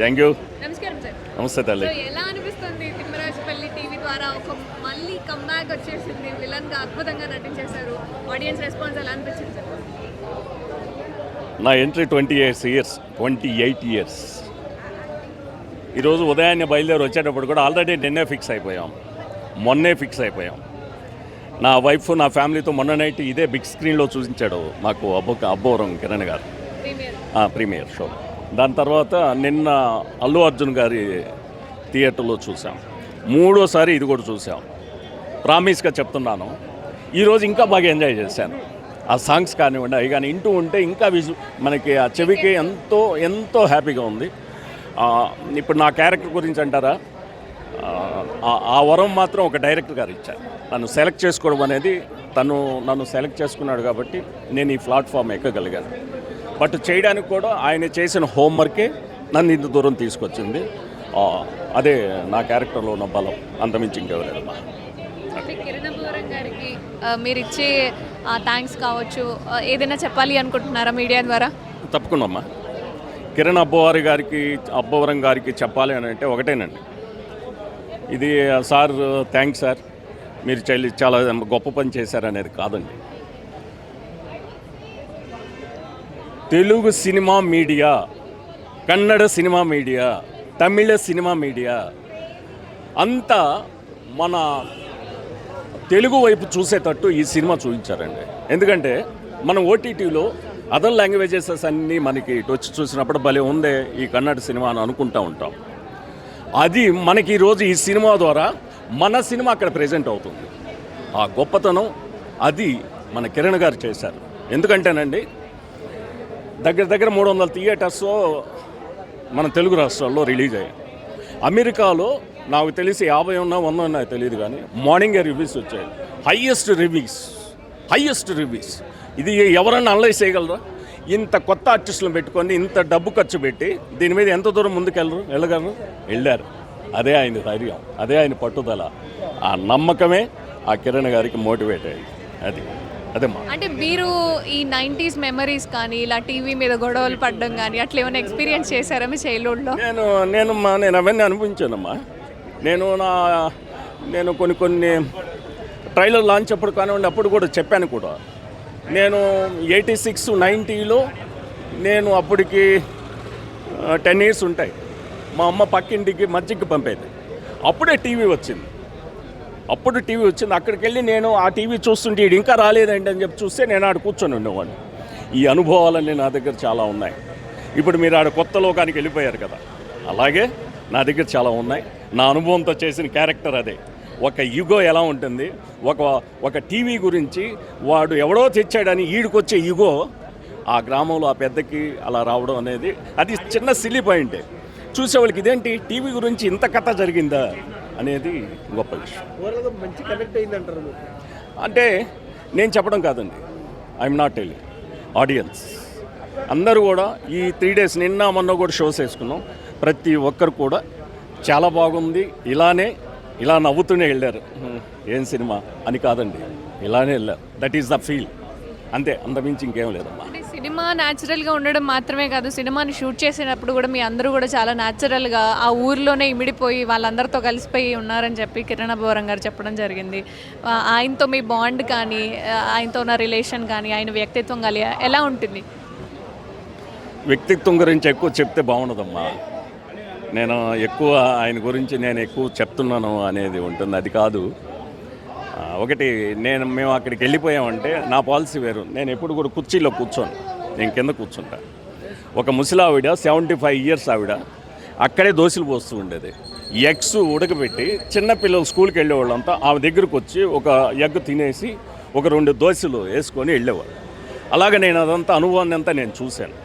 Thank you. నమస్కారం sir. నమస్తే తల్లి. ఎలా అనిపిస్తుంది తిమ్మరాజుపల్లి టీవీ ద్వారా ఒక మళ్ళీ కమ్బ్యాక్ వచ్చేసింది, విలన్ గా అద్భుతంగా నటించేశారు, ఆడియన్స్ రెస్పాన్స్ ఎలా అనిపించింది సార్? నా ఎంట్రీ 28 ఇయర్స్. ఈరోజు ఉదయాన్నే బయలుదేరి వచ్చేటప్పుడు కూడా ఆల్రెడీ మొన్నే ఫిక్స్ అయిపోయాం. నా వైఫ్ నా ఫ్యామిలీతో మొన్న నైట్ ఇదే బిగ్ స్క్రీన్లో చూపించాడు మాకు అబ్బోరం కిరణ్ గారు ప్రీమియర్ షో. దాని తర్వాత నిన్న అల్లు అర్జున్ గారి థియేటర్లో చూసాం. మూడోసారి ఇది కూడా చూసాం. ప్రామిస్గా చెప్తున్నాను, ఈరోజు ఇంకా బాగా ఎంజాయ్ చేశాను. ఆ సాంగ్స్ కానివ్వండి, అవి కానీ వింటూ ఉంటే ఇంకా మనకి ఆ చెవికి ఎంతో హ్యాపీగా ఉంది. ఇప్పుడు నా క్యారెక్టర్ గురించి అంటారా, ఆ వరం మాత్రం ఒక డైరెక్టర్ గారు ఇచ్చారు. నన్ను సెలెక్ట్ చేసుకోవడం అనేది, నన్ను సెలెక్ట్ చేసుకున్నాడు కాబట్టి నేను ఈ ప్లాట్ఫామ్ ఎక్కగలిగాను. బట్ చేయడానికి కూడా ఆయన చేసిన హోంవర్కే నన్ను ఇంత దూరం తీసుకొచ్చింది. అదే నా క్యారెక్టర్లో ఉన్న బలం, అంతమించి ఇంకెవరేదమ్మా. కిరణ్ అబ్బవరం గారికి మీరు ఇచ్చే థ్యాంక్స్ కావచ్చు, ఏదైనా చెప్పాలి అనుకుంటున్నారా మీడియా ద్వారా? తప్పకుండా అమ్మా. కిరణ్ అబ్బవరం గారికి చెప్పాలి అని అంటే ఒకటేనండి, ఇది సార్ థ్యాంక్స్ సార్, మీరు చాలా గొప్ప పని చేశారనేది కాదండి. Telugu cinema media, Kannada cinema media, Tamil cinema media అంతా మన తెలుగు వైపు చూసేటట్టు ఈ సినిమా చూపించారండి. ఎందుకంటే మనం ఓటీటీలో అదర్ లాంగ్వేజెస్ అన్నీ మనకి వచ్చి చూసినప్పుడు భలే ఉందే ఈ కన్నడ సినిమా అని అనుకుంటూ ఉంటాం. అది మనకి ఈరోజు ఈ సినిమా ద్వారా మన సినిమా అక్కడ ప్రజెంట్ అవుతుంది. ఆ గొప్పతనం అది మన కిరణ్ గారు చేశారు. ఎందుకంటేనండి దగ్గర 300 థియేటర్స్ మన తెలుగు రాష్ట్రాల్లో రిలీజ్ అయ్యాయి. అమెరికాలో నాకు తెలిసి 50 ఉన్నా 100 ఉన్నాయో తెలియదు, కానీ మార్నింగే రివ్యూస్ వచ్చాయి. Highest reviews. ఇది ఎవరన్నా అనలైజ్ చేయగలరా? ఇంత కొత్త ఆర్టిస్టులను పెట్టుకొని ఇంత డబ్బు ఖర్చు పెట్టి దీని మీద ఎంత దూరం వెళ్ళారు. అదే ఆయన ధైర్యం, అదే ఆయన పట్టుదల, ఆ నమ్మకమే ఆ కిరణ్ గారికి మోటివేట్ అయ్యింది. అదేమ్మా. అంటే మీరు ఈ 90s మెమరీస్ కానీ ఇలా టీవీ మీద గొడవలు పడడం కానీ అట్లా ఏమైనా ఎక్స్పీరియన్స్ చేశారా మీ చైల్డ్హుడ్లో? నేను అవన్నీ అనిపించానమ్మా. నేను కొన్ని ట్రైలర్ లాంచ్ అప్పుడు కానివ్వండి, అప్పుడు కూడా చెప్పాను కూడా. నేను 86, 90లో నేను అప్పటికి 10 ఇయర్స్ ఉంటాయి. మా అమ్మ పక్కింటికి మజ్జిగ పంపేది. అప్పుడే టీవీ వచ్చింది. అక్కడికి వెళ్ళి నేను ఆ టీవీ చూస్తుంటే ఇది ఇంకా రాలేదండి అని చెప్పి చూస్తే నేను ఆడ కూర్చొని ఉండేవాడిని. ఈ అనుభవాలన్నీ నా దగ్గర చాలా ఉన్నాయి. ఇప్పుడు మీరు ఆడ కొత్త లోకానికి వెళ్ళిపోయారు కదా, అలాగే నా దగ్గర చాలా ఉన్నాయి. నా అనుభవంతో చేసిన క్యారెక్టర్ అదే. ఒక యుగో ఎలా ఉంటుంది, ఒక టీవీ గురించి వాడు ఎవడో తెచ్చాడని ఈడికొచ్చే యుగో ఆ గ్రామంలో ఆ పెద్దకి అలా రావడం అనేది అది చిన్న సిల్లీ పాయింటే. చూసేవాళ్ళకి ఇదేంటి టీవీ గురించి ఇంత కథ జరిగిందా అనేది గొప్ప విషయం. మంచి కనెక్ట్ అయిందంటారు అంటే నేను చెప్పడం కాదండి, ఐఎమ్ నాట్ టెల్లింగ్, ఆడియన్స్ అందరూ కూడా ఈ 3 days నిన్న మొన్న కూడా షోస్ వేసుకున్నాం. ప్రతి ఒక్కరు కూడా చాలా బాగుంది, ఇలా నవ్వుతూనే వెళ్ళారు. ఏం సినిమా అని కాదండి, ఇలానే వెళ్ళారు. దట్ ఈస్ ద ఫీల్, అంతే, అంతమించి ఇంకేం లేదమ్మా. సినిమా న్యాచురల్గా ఉండడం మాత్రమే కాదు, సినిమాని షూట్ చేసేటప్పుడు కూడా మీ అందరూ కూడా చాలా న్యాచురల్గా ఆ ఊరిలోనే ఇమిడిపోయి వాళ్ళందరితో కలిసిపోయి ఉన్నారని చెప్పి కిరణ్ అబ్బవరం గారు చెప్పడం జరిగింది. ఆయనతో మీ బాండ్ కానీ, ఆయనతో ఉన్న రిలేషన్ కానీ, ఆయన వ్యక్తిత్వం కానీ ఎలా ఉంటుంది? వ్యక్తిత్వం గురించి ఎక్కువ చెప్తే బాగుండదమ్మా. నేను ఆయన గురించి ఎక్కువ చెప్తున్నాను అనేది ఉంటుంది, అది కాదు. ఒకటి, మేము అక్కడికి వెళ్ళిపోయామంటే నా పాలసీ వేరు. నేను ఎప్పుడు కూడా కుర్చీలో కూర్చోను, నేను కింద కూర్చుంటా. ఒక ముసలావిడ 75 years ఆవిడ అక్కడే దోశలు పోస్తూ ఉండేది. ఎగ్స్ ఉడకబెట్టి చిన్నపిల్లలు స్కూల్కి వెళ్ళేవాళ్ళంతా ఆమె దగ్గరకు వచ్చి ఒక ఎగ్ తినేసి ఒక 2 దోశలు వేసుకొని వెళ్ళేవాళ్ళు. అలాగే నేను అదంతా అనుభవాన్ని అంతా నేను చూశాను.